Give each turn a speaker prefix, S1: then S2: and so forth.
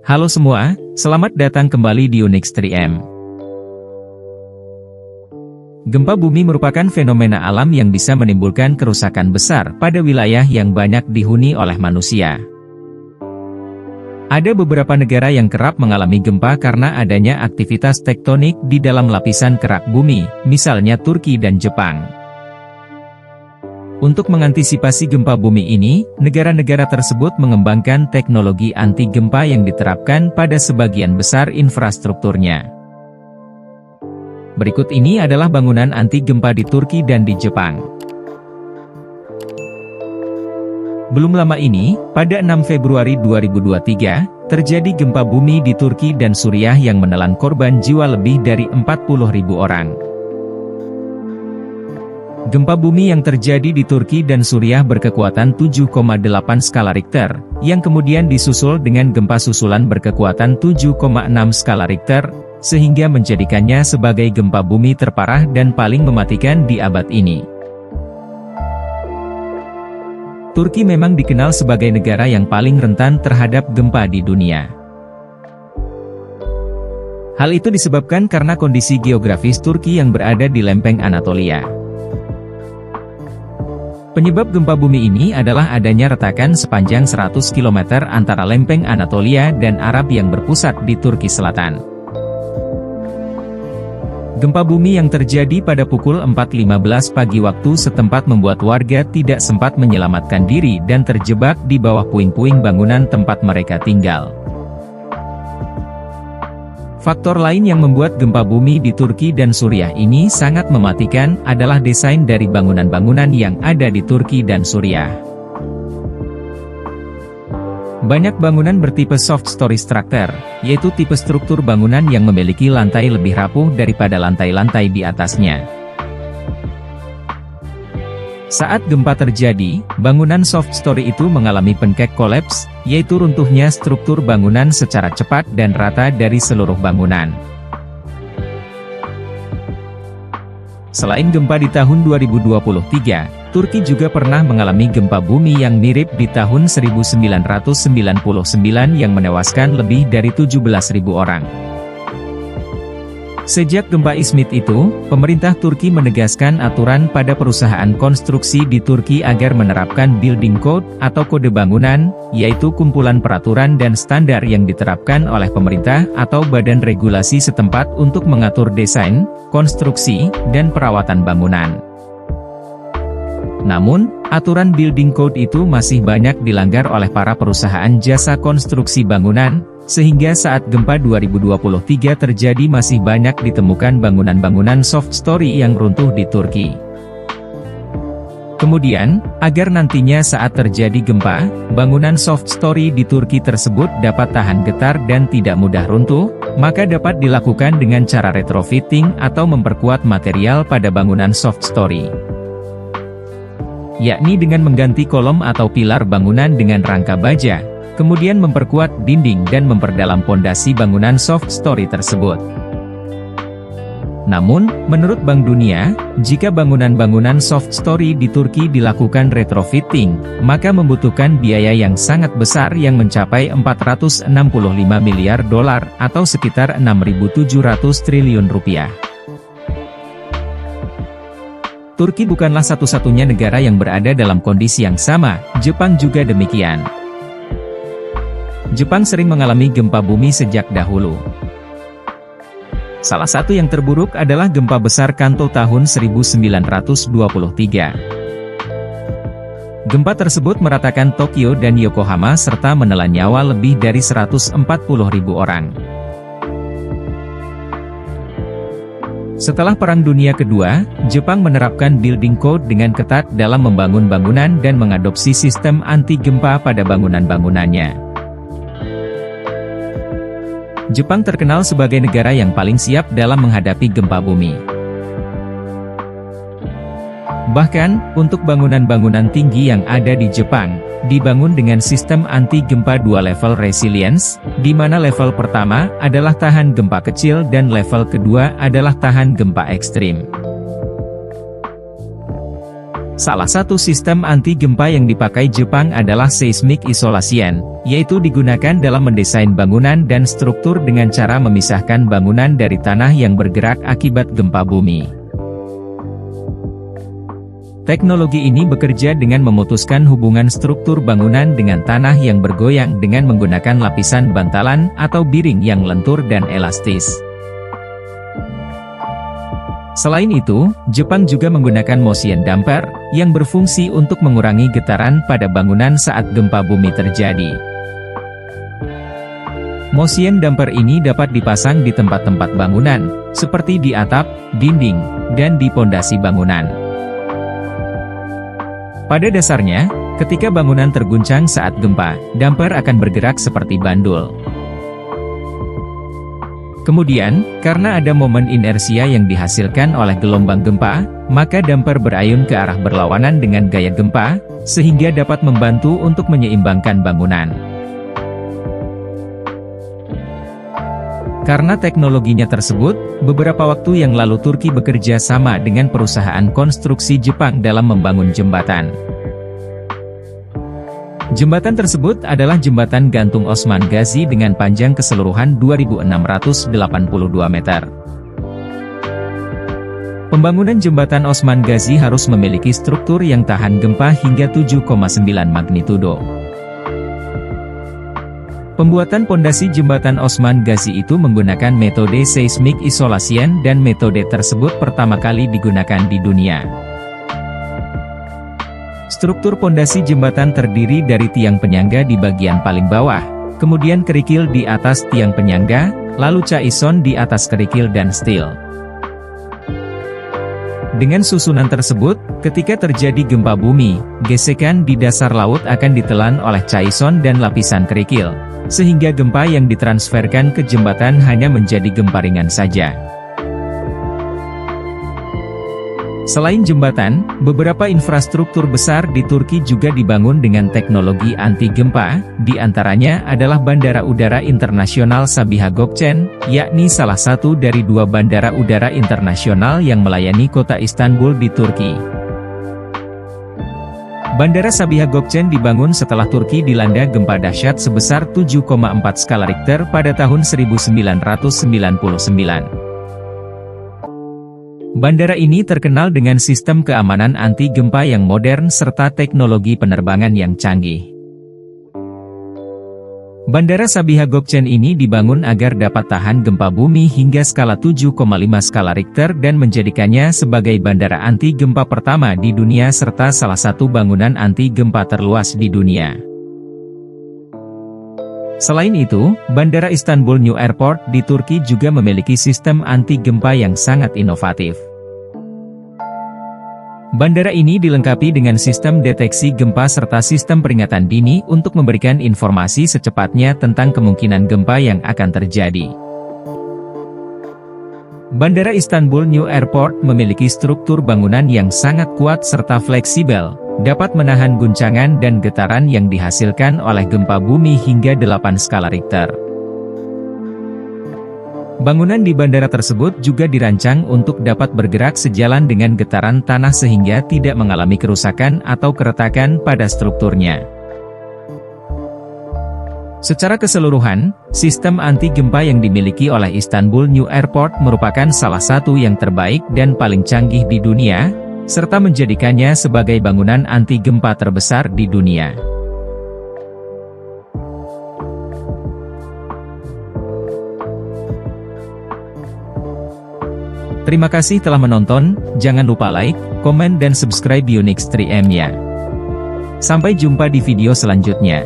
S1: Halo semua, selamat datang kembali di Unix 3M. Gempa bumi merupakan fenomena alam yang bisa menimbulkan kerusakan besar pada wilayah yang banyak dihuni oleh manusia. Ada beberapa negara yang kerap mengalami gempa karena adanya aktivitas tektonik di dalam lapisan kerak bumi, misalnya Turki dan Jepang. Untuk mengantisipasi gempa bumi ini, negara-negara tersebut mengembangkan teknologi anti gempa yang diterapkan pada sebagian besar infrastrukturnya. Berikut ini adalah bangunan anti gempa di Turki dan di Jepang. Belum lama ini, pada 6 Februari 2023, terjadi gempa bumi di Turki dan Suriah yang menelan korban jiwa lebih dari 40.000 orang. Gempa bumi yang terjadi di Turki dan Suriah berkekuatan 7,8 skala Richter, yang kemudian disusul dengan gempa susulan berkekuatan 7,6 skala Richter, sehingga menjadikannya sebagai gempa bumi terparah dan paling mematikan di abad ini. Turki memang dikenal sebagai negara yang paling rentan terhadap gempa di dunia. Hal itu disebabkan karena kondisi geografis Turki yang berada di lempeng Anatolia. Penyebab gempa bumi ini adalah adanya retakan sepanjang 100 km antara lempeng Anatolia dan Arab yang berpusat di Turki Selatan. Gempa bumi yang terjadi pada pukul 4.15 pagi waktu setempat membuat warga tidak sempat menyelamatkan diri dan terjebak di bawah puing-puing bangunan tempat mereka tinggal. Faktor lain yang membuat gempa bumi di Turki dan Suriah ini sangat mematikan adalah desain dari bangunan-bangunan yang ada di Turki dan Suriah. Banyak bangunan bertipe soft story structure, yaitu tipe struktur bangunan yang memiliki lantai lebih rapuh daripada lantai-lantai di atasnya. Saat gempa terjadi, bangunan soft story itu mengalami pancake collapse, yaitu runtuhnya struktur bangunan secara cepat dan rata dari seluruh bangunan. Selain gempa di tahun 2023, Turki juga pernah mengalami gempa bumi yang mirip di tahun 1999 yang menewaskan lebih dari 17.000 orang. Sejak gempa İzmit itu, pemerintah Turki menegaskan aturan pada perusahaan konstruksi di Turki agar menerapkan building code atau kode bangunan, yaitu kumpulan peraturan dan standar yang diterapkan oleh pemerintah atau badan regulasi setempat untuk mengatur desain, konstruksi, dan perawatan bangunan. Namun, aturan building code itu masih banyak dilanggar oleh para perusahaan jasa konstruksi bangunan, sehingga saat gempa 2023 terjadi masih banyak ditemukan bangunan-bangunan soft story yang runtuh di Turki. Kemudian, agar nantinya saat terjadi gempa, bangunan soft story di Turki tersebut dapat tahan getar dan tidak mudah runtuh, maka dapat dilakukan dengan cara retrofitting atau memperkuat material pada bangunan soft story, yakni dengan mengganti kolom atau pilar bangunan dengan rangka baja, kemudian memperkuat dinding dan memperdalam pondasi bangunan soft story tersebut. Namun, menurut Bank Dunia, jika bangunan-bangunan soft story di Turki dilakukan retrofitting, maka membutuhkan biaya yang sangat besar yang mencapai 465 miliar dolar atau sekitar 6.700 triliun rupiah. Turki bukanlah satu-satunya negara yang berada dalam kondisi yang sama, Jepang juga demikian. Jepang sering mengalami gempa bumi sejak dahulu. Salah satu yang terburuk adalah gempa besar Kanto tahun 1923. Gempa tersebut meratakan Tokyo dan Yokohama serta menelan nyawa lebih dari 140.000 orang. Setelah Perang Dunia Kedua, Jepang menerapkan building code dengan ketat dalam membangun bangunan dan mengadopsi sistem anti gempa pada bangunan-bangunannya. Jepang terkenal sebagai negara yang paling siap dalam menghadapi gempa bumi. Bahkan, untuk bangunan-bangunan tinggi yang ada di Jepang, dibangun dengan sistem anti gempa 2 level resilience, di mana level pertama adalah tahan gempa kecil dan level kedua adalah tahan gempa ekstrim. Salah satu sistem anti-gempa yang dipakai Jepang adalah seismic isolation, yaitu digunakan dalam mendesain bangunan dan struktur dengan cara memisahkan bangunan dari tanah yang bergerak akibat gempa bumi. Teknologi ini bekerja dengan memutuskan hubungan struktur bangunan dengan tanah yang bergoyang dengan menggunakan lapisan bantalan atau biring yang lentur dan elastis. Selain itu, Jepang juga menggunakan motion damper, yang berfungsi untuk mengurangi getaran pada bangunan saat gempa bumi terjadi. Motion damper ini dapat dipasang di tempat-tempat bangunan, seperti di atap, dinding, dan di pondasi bangunan. Pada dasarnya, ketika bangunan terguncang saat gempa, damper akan bergerak seperti bandul. Kemudian, karena ada momen inersia yang dihasilkan oleh gelombang gempa, maka damper berayun ke arah berlawanan dengan gaya gempa, sehingga dapat membantu untuk menyeimbangkan bangunan. Karena teknologinya tersebut, beberapa waktu yang lalu Turki bekerja sama dengan perusahaan konstruksi Jepang dalam membangun jembatan. Jembatan tersebut adalah jembatan gantung Osman Gazi dengan panjang keseluruhan 2.682 meter. Pembangunan jembatan Osman Gazi harus memiliki struktur yang tahan gempa hingga 7,9 magnitudo. Pembuatan pondasi jembatan Osman Gazi itu menggunakan metode seismic isolation dan metode tersebut pertama kali digunakan di dunia. Struktur pondasi jembatan terdiri dari tiang penyangga di bagian paling bawah, kemudian kerikil di atas tiang penyangga, lalu caison di atas kerikil dan steel. Dengan susunan tersebut, ketika terjadi gempa bumi, gesekan di dasar laut akan ditelan oleh caison dan lapisan kerikil, sehingga gempa yang ditransferkan ke jembatan hanya menjadi gempa ringan saja. Selain jembatan, beberapa infrastruktur besar di Turki juga dibangun dengan teknologi anti-gempa, di antaranya adalah Bandara Udara Internasional Sabiha Gökçen, yakni salah satu dari dua bandara udara internasional yang melayani kota Istanbul di Turki. Bandara Sabiha Gökçen dibangun setelah Turki dilanda gempa dahsyat sebesar 7,4 skala Richter pada tahun 1999. Bandara ini terkenal dengan sistem keamanan anti-gempa yang modern serta teknologi penerbangan yang canggih. Bandara Sabiha Gökçen ini dibangun agar dapat tahan gempa bumi hingga skala 7,5 skala Richter dan menjadikannya sebagai bandara anti-gempa pertama di dunia serta salah satu bangunan anti-gempa terluas di dunia. Selain itu, Bandara Istanbul New Airport di Turki juga memiliki sistem anti-gempa yang sangat inovatif. Bandara ini dilengkapi dengan sistem deteksi gempa serta sistem peringatan dini untuk memberikan informasi secepatnya tentang kemungkinan gempa yang akan terjadi. Bandara Istanbul New Airport memiliki struktur bangunan yang sangat kuat serta fleksibel, dapat menahan guncangan dan getaran yang dihasilkan oleh gempa bumi hingga 8 skala Richter. Bangunan di bandara tersebut juga dirancang untuk dapat bergerak sejalan dengan getaran tanah sehingga tidak mengalami kerusakan atau keretakan pada strukturnya. Secara keseluruhan, sistem anti-gempa yang dimiliki oleh Istanbul New Airport merupakan salah satu yang terbaik dan paling canggih di dunia, serta menjadikannya sebagai bangunan anti-gempa terbesar di dunia. Terima kasih telah menonton, jangan lupa like, komen dan subscribe Unix 3M ya. Sampai jumpa di video selanjutnya.